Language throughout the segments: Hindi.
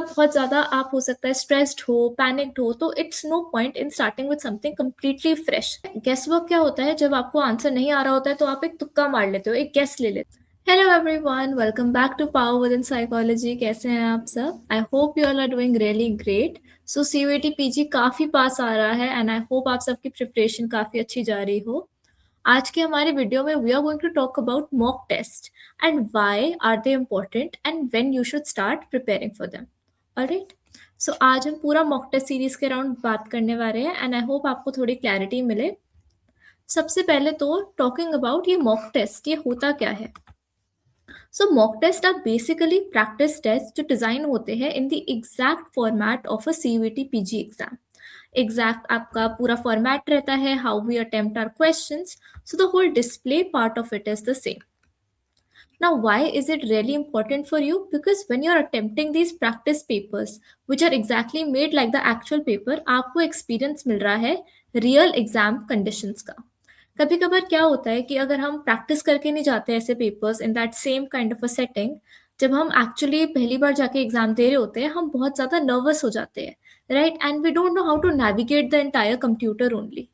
मतलब बहुत ज़्यादा आप हो सकता है स्ट्रेस्ड हो, पैनिक्ड हो, तो it's no point in starting with something completely fresh. Guesswork क्या होता है, जब आपको आंसर नहीं आ रहा होता है तो आप एक तुक्का मार लेते हो, एक गेस ले लेते हो। Hello everyone, welcome back to power within psychology. कैसे हैं आप सब? I hope you all are doing really great. So CUET PG काफ़ी पास आ रहा है एंड आई होप आप सबकी प्रिपरेशन काफ़ी अच्छी जा रही हो। आज के हमारे वीडियो में we are going to talk about mock test and why are they important and when you should start preparing for them. Alright, so आज हम पूरा मॉक टेस्ट सीरीज के अराउंड बात करने वाले हैं एंड आई होप आपको थोड़ी क्लैरिटी मिले। सबसे पहले तो टॉकिंग अबाउट ये मॉक टेस्ट, ये होता क्या है। So mock test are basically practice test जो डिजाइन होते हैं in the exact format of a CUET PG exam. Exact आपका पूरा फॉर्मेट रहता है, how we attempt our questions, so the whole display part of it is the same. Now, why is it really important for you? Because when you're attempting these practice papers, which are exactly made like the actual paper, आपको experience मिल रहा है real exam conditions का। कभी कभार क्या होता है कि अगर हम प्रैक्टिस करके नहीं जाते ऐसे papers in that same kind of a setting, जब हम एक्चुअली पहली बार जाके एग्जाम दे रहे होते हैं हम बहुत ज़्यादा नर्वस हो जाते हैं, right, and we don't know how to navigate the entire computer only,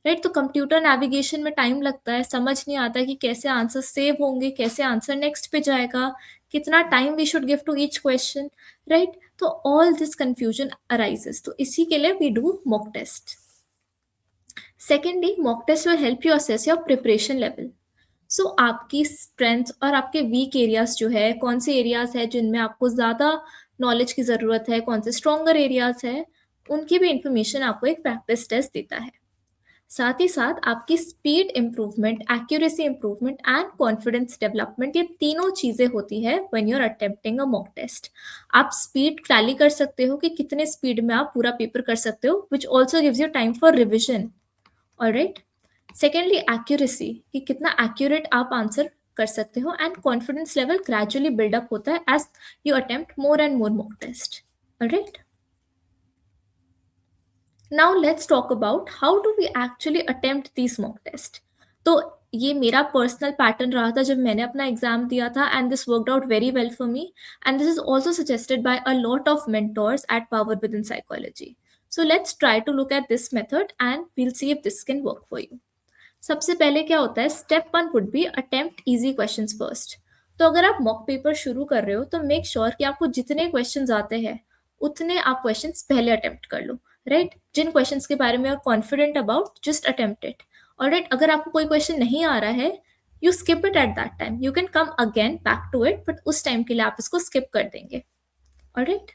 right. तो कंप्यूटर नेविगेशन में टाइम लगता है, समझ नहीं आता कि कैसे आंसर सेव होंगे, कैसे आंसर नेक्स्ट पे जाएगा, कितना time we should give to each question, right. तो ऑल दिस कंफ्यूजन अराइजेस, तो इसी के लिए we do mock test. Secondly, mock test will help you assess your preparation level. So आपकी स्ट्रेंथ्स और आपके वीक एरियाज जो है, कौन से एरियाज है जिनमें आपको ज़्यादा नॉलेज की ज़रूरत है, कौन से स्ट्रॉन्गर एरियाज है, उनकी भी इंफॉर्मेशन आपको एक प्रैक्टिस टेस्ट देता है। साथ ही साथ आपकी speed improvement, accuracy improvement and confidence development, ये तीनों चीज़ें होती है when you are attempting a mock test. आप स्पीड टैली कर सकते हो कि कितने स्पीड में आप पूरा पेपर कर सकते हो, which also gives you time for revision. Alright, secondly accuracy, कि कितना एक्यूरेट आप आंसर कर सकते हो, and confidence level gradually build up होता है as you attempt more and more mock test. Alright, now let's talk about how do we actually attempt this mock test. तो ये मेरा पर्सनल पैटर्न रहा था जब मैंने अपना एग्जाम दिया था, and this worked out very well for me, and this is also suggested by a lot of mentors at power within psychology. So let's try to look at this method and we'll see if this can work for you. सबसे पहले क्या होता है, step one would be attempt easy questions first. तो अगर आप मॉक पेपर शुरू कर रहे हो तो मेक श्योर कि आपको जितने क्वेश्चंस आते हैं उतने आप क्वेश्चंस पहले अटेम्प्ट कर लो, राइट। जिन क्वेश्चंस के बारे में आप confident about, just attempt it. Alright, अगर आपको कोई क्वेश्चन नहीं आ रहा है, you skip it at that time, you can come again back to it, but उस टाइम के लिए आप इसको स्किप कर देंगे। ऑलराइट,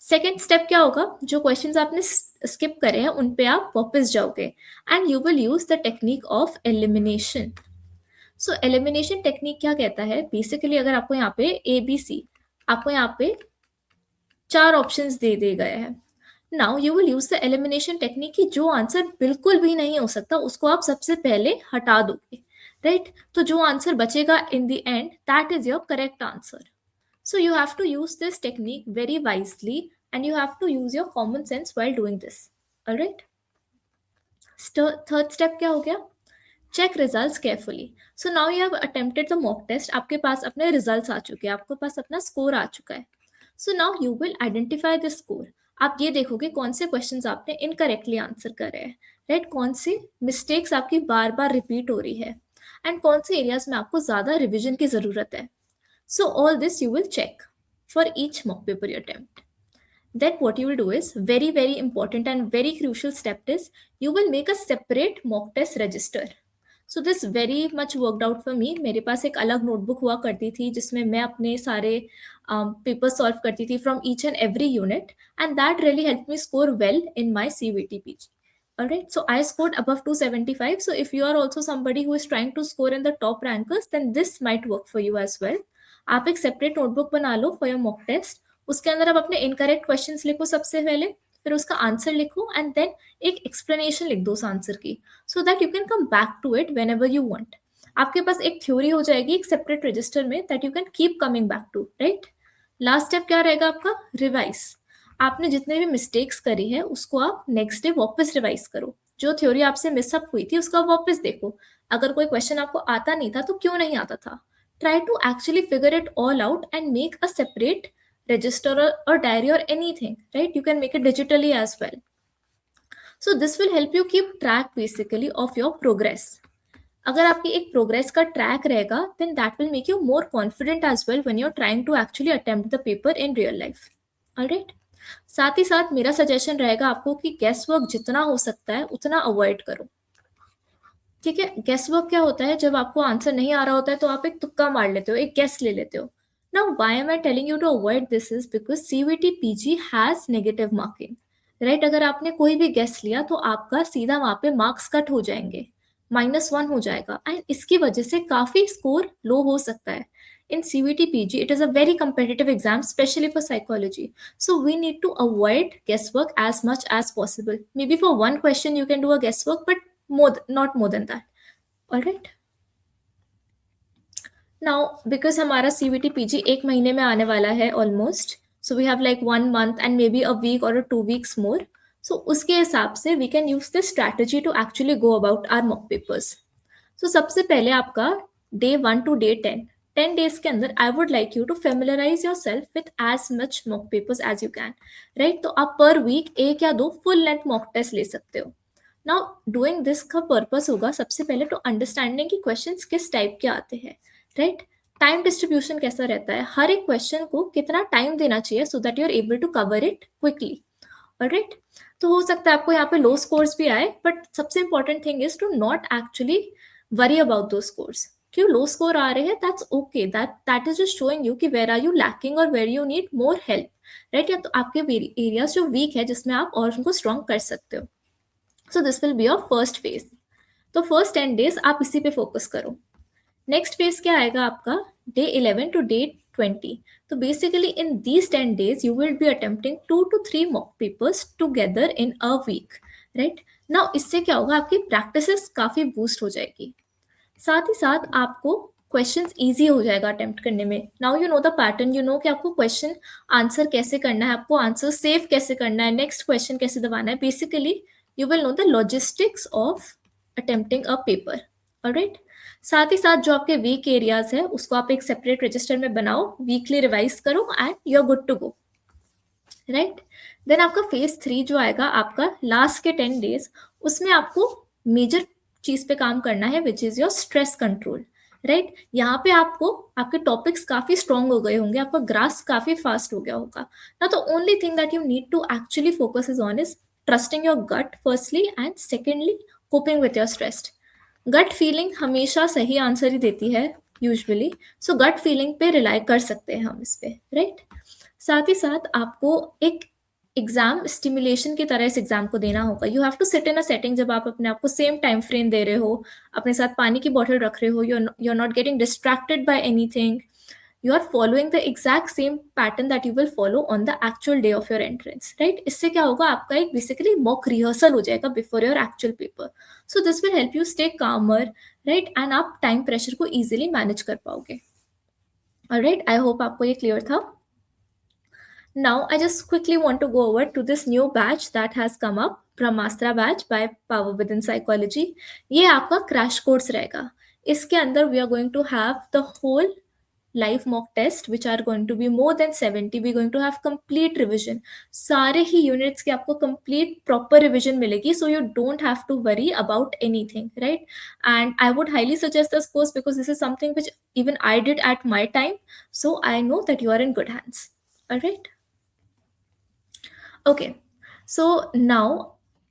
सेकेंड स्टेप क्या होगा, जो क्वेश्चंस आपने स्किप करे हैं उन पे आप वापस जाओगे and you will use the technique of elimination. So elimination technique क्या कहता है, बेसिकली अगर आपको यहाँ पे ABC, आपको यहाँ पे 4 ऑप्शंस दे दिए गए हैं। Now you will use the elimination technique कि जो आंसर बिल्कुल भी नहीं हो सकता उसको आप सबसे पहले हटा दोगे, राइट। तो जो आंसर बचेगा in the end, that is your correct answer. So you have to use this technique very wisely and you have to use your common sense while doing this. All right. Third step क्या हो गया, check results carefully. So now you have attempted the mock test. आपके पास अपने results आ चुके हैं, आपके पास अपना score आ चुका है. So now you will identify the score. आप ये देखोगे कौन से questions आपने incorrectly answer करे हैं, right? कौन सी mistakes आपकी बार बार repeat हो रही है, and कौन से areas में आपको ज़्यादा revision की ज़रूरत है. So all this you will check for each mock paper you attempt. Then what you will do is very important and very crucial step is you will make a separate mock test register. So this very much worked out for me. मेरे पास एक अलग notebook हुआ करती थी जिसमें मैं अपने सारे papers solve करती थी from each and every unit, and that really helped me score well in my CVT PG. Alright, so I scored above 275. So if you are also somebody who is trying to score in the top rankers, then this might work for you as well. आप एक सेपरेट नोटबुक बना लो फॉर योर मॉक टेस्ट, उसके अंदर आप अपने इनकरेक्ट क्वेश्चंस लिखो सबसे पहले, फिर उसका आंसर लिखो एंड देन एक एक्सप्लेनेशन लिख दो उस आंसर की, so that you can come back to it whenever you want. आपके पास एक थ्योरी हो जाएगी एक सेपरेट रजिस्टर में that you can keep coming back to, right. Last step क्या रहेगा आपका, रिवाइज। आपने जितने भी मिस्टेक्स करी है उसको आप नेक्स्ट डे वापस रिवाइज करो, जो थ्योरी आपसे मिसअप हुई थी उसको आप वापस देखो, अगर कोई क्वेश्चन आपको आता नहीं था तो क्यों नहीं आता था, try to actually figure it all out and make a separate register or diary or anything, right? You can make it digitally as well. So this will help you keep track basically of your progress. अगर आपकी एक प्रोग्रेस का ट्रैक रहेगा then that will make you more confident as well when you're trying to actually attempt the paper in real life. Alright? साथ ही साथ मेरा सजेशन रहेगा आपको कि गेस वर्क जितना हो सकता है उतना अवॉइड करो. ठीक है, गेस वर्क क्या होता है, जब आपको आंसर नहीं आ रहा होता है तो आप एक तुक्का मार लेते हो, एक गेस ले लेते हो. Now why am I telling you to avoid this is because CUET PG has negative marking, right? अगर आपने कोई भी गेस लिया तो आपका सीधा वहां पे मार्क्स कट हो जाएंगे, -1 हो जाएगा एंड इसकी वजह से काफी स्कोर लो हो सकता है. In CVT PG, it is a very competitive exam, especially for psychology. So we need to avoid guesswork as much as possible. Maybe for one question you can do a guesswork, but not more than that. All right. Now, because हमारा CVT PG एक महीने में आने वाला है almost, so we have like 1 month and maybe a week or 2 weeks more. So उसके हिसाब से we can use this strategy to actually go about our mock papers. So सबसे पहले आपका day 1 to day 10 days के अंदर I would like you to familiarize yourself with as much mock papers as you can, right? तो आप per week एक या दो full length mock test ले सकते हो. नाउ डूइंग दिस का पर्पस होगा सबसे पहले टू अंडरस्टैंडिंग कि क्वेश्चंस किस टाइप के आते हैं, राइट? टाइम डिस्ट्रीब्यूशन कैसा रहता है, हर एक क्वेश्चन को कितना टाइम देना चाहिए so that you are able to cover it quickly. Alright, तो हो सकता है आपको यहाँ पे लो स्कोर्स भी आए, बट सबसे important thing is to not actually worry about those scores. क्यों लो स्कोर आ रहे हैं, that's okay, that is just showing you कि वेयर आर यू लैकिंग और where you need more help, right? या तो आपके एरियाज जो वीक है जिसमें आप और उनको स्ट्रॉन्ग कर सकते हो. So this will be your first phase. तो फर्स्ट 10 डेज आप इसी पे फोकस करो. नेक्स्ट फेज क्या आएगा आपका, डे 11 टू डे 20. तो basically in these 10 days you will be attempting 2 to 3 mock papers together in a week, right? Now इससे क्या होगा, आपकी प्रैक्टिसेस काफी बूस्ट हो जाएगी. साथ ही साथ आपको क्वेश्चंस इजी हो जाएगा अटेम्प्ट करने में. Now you know the pattern, you know कि आपको क्वेश्चन आंसर कैसे करना है, आपको आंसर सेव कैसे करना है, नेक्स्ट क्वेश्चन कैसे दबाना है. Basically you will know the logistics of attempting a paper. Alright? साथ ही साथ जो आपके वीक एरियाज है उसको आप एक सेपरेट रजिस्टर में बनाओ, वीकली रिवाइज करो and you are good to go, right? Then आपका फेज 3 जो आएगा आपका लास्ट के 10 days, उसमें आपको मेजर चीज पे काम करना है which is your stress control, right? यहाँ पे आपको आपके टॉपिक्स काफी स्ट्रॉन्ग हो गए होंगे, आपका ग्रास्प काफी फास्ट हो गया होगा ना. तो only thing that you need to actually focus is on is trusting your gut firstly and secondly coping with your stress. Gut feeling हमेशा सही आंसर ही देती है यूजुअली, सो गट फीलिंग पे रिलाई कर सकते हैं हम इस पे, राइट? साथ ही साथ आपको एक एग्जाम स्टिमुलेशन की तरह इस एग्जाम को देना होगा. You have to sit in a setting जब आप अपने आप को सेम टाइम फ्रेम दे रहे हो, अपने साथ पानी की बॉटल रख रहे हो, you are not getting distracted by anything, you are following the exact same pattern that you will follow on the actual day of your entrance, right? इससे क्या होगा, आपका एक basically mock rehearsal हो जाएगा before your actual paper. So this will help you stay calmer, right? And आप time pressure को easily manage कर पाओगे. Alright, I hope आपको ये clear था. Now I just quickly want to go over to this new batch that has come up, Brahmastra batch by Power Within Psychology. ये आपका crash course रहेगा. इसके अंदर we are going to have the whole live mock test which are going to be more than 70. we're going to have complete revision. सारे ही units के आपको complete proper revision मिलेगी, so you don't have to worry about anything, right? And I would highly suggest this course because this is something which even I did at my time, so I know that you are in good hands. All right? Okay, so now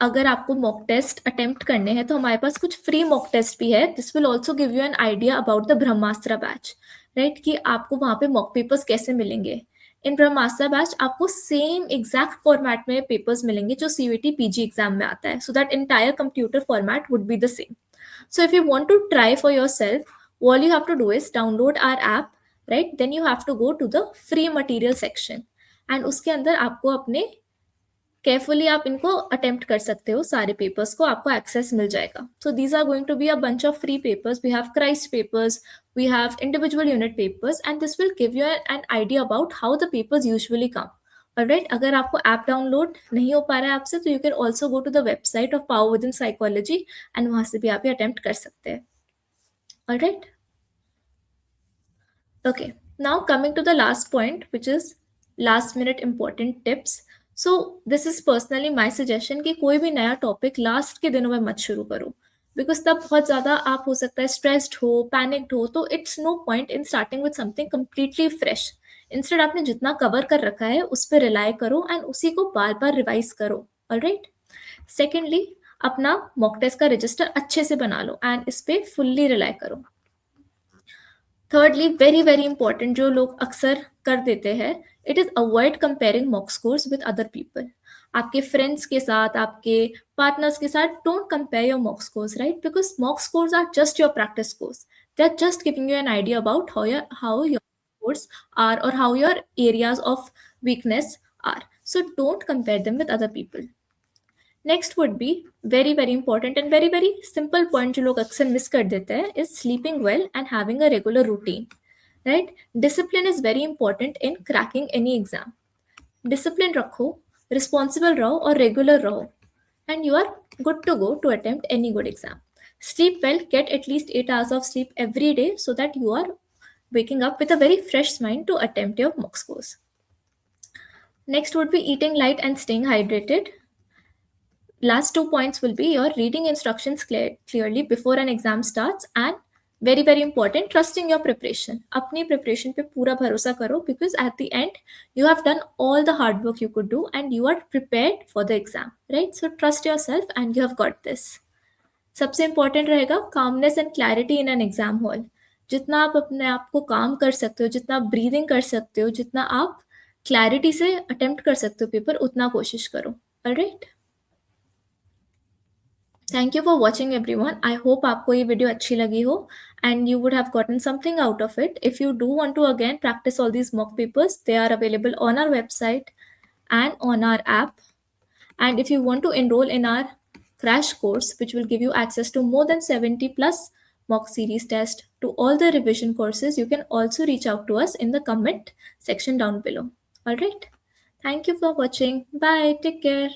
अगर आपको मॉक टेस्ट अटेम्प्ट करने हैं तो हमारे पास कुछ फ्री मॉक टेस्ट भी है. This will also give you an idea about the Brahmastra batch, right? कि आपको वहां पे मॉक पेपर्स कैसे मिलेंगे. इन ब्रह्मास्त्र बैच आपको सेम एग्जैक्ट फॉर्मेट में पेपर्स मिलेंगे जो सीवीटी पीजी एग्जाम में आता है, so that entire computer format would be the same. So if you want to try for yourself, all you have to do is download our app, right? Then you have to go to the free material section and उसके अंदर आपको अपने केयरफुली आप इनको अटेम्प्ट कर सकते हो, सारे पेपर्स को आपको एक्सेस मिल जाएगा. So these are going to be a bunch of free papers. We have Christ papers, we have individual unit papers, and this will give you an idea about how the papers usually come. Alright, अगर आपको ऐप डाउनलोड नहीं हो पा रहा है आपसे तो you can also go to the website of Power Within Psychology and वहाँ से भी आप ये अटेम्प्ट कर सकते हैं. Alright, okay, now coming to the last point which is last minute important tips. So this is personally my suggestion कि कोई भी नया टॉपिक लास्ट के दिनों में मत शुरू करो, बिकॉज तब बहुत ज़्यादा आप हो सकता है स्ट्रेस्ड हो, पैनिक्ड हो, तो it's no point in starting with something completely fresh. Instead आपने जितना कवर कर रखा है उस पर रिलाई करो एंड उसी को बार बार रिवाइज करो। ऑलराइट। सेकेंडली, अपना मॉक टेस्ट का रजिस्टर अच्छे से बना लो एंड इस पे फुल्ली रिलाई करो। थर्डली, वेरी वेरी इंपॉर्टेंट, जो लोग अक्सर कर देते हैं, it is avoid comparing mock scores with other people. आपके फ्रेंड्स के साथ, आपके पार्टनर्स के साथ don't compare your mock scores, right? Because mock scores are just your practice scores. They are just giving you an idea about how your scores are or how your areas of weakness are. So don't compare them with other people. Next would be very very important and very very simple point जो लोग अक्सर मिस कर देते हैं, is sleeping well and having a regular routine. Right? Discipline is very important in cracking any exam. Discipline रखो, रिस्पॉन्सिबल रहो और रेगुलर रहो, and you are good to go to attempt any good exam. Sleep well, get at least 8 hours of sleep every day so that you are waking up with a very fresh mind to attempt your mock scores. Next would be eating light and staying hydrated. Last 2 points will be your reading instructions clearly before an exam starts, and very very important, trusting your preparation. अपनी preparation पे पूरा भरोसा करो, because at the end you have done all the hard work you could do and you are prepared for the exam, right? So trust yourself and you have got this. सबसे important रहेगा calmness and clarity in an exam hall. जितना आप अपने आप को काम कर सकते हो, जितना आप breathing कर सकते हो, जितना आप clarity से attempt कर सकते हो पेपर, उतना कोशिश करो। Alright? Thank you for watching everyone. I hope आपको ये वीडियो अच्छी लगी हो and you would have gotten something out of it. If you do want to again practice all these mock papers, they are available on our website and on our app. And if you want to enroll in our crash course, which will give you access to more than 70 plus mock series tests to all the revision courses, you can also reach out to us in the comment section down below. All right. Thank you for watching. Bye. Take care.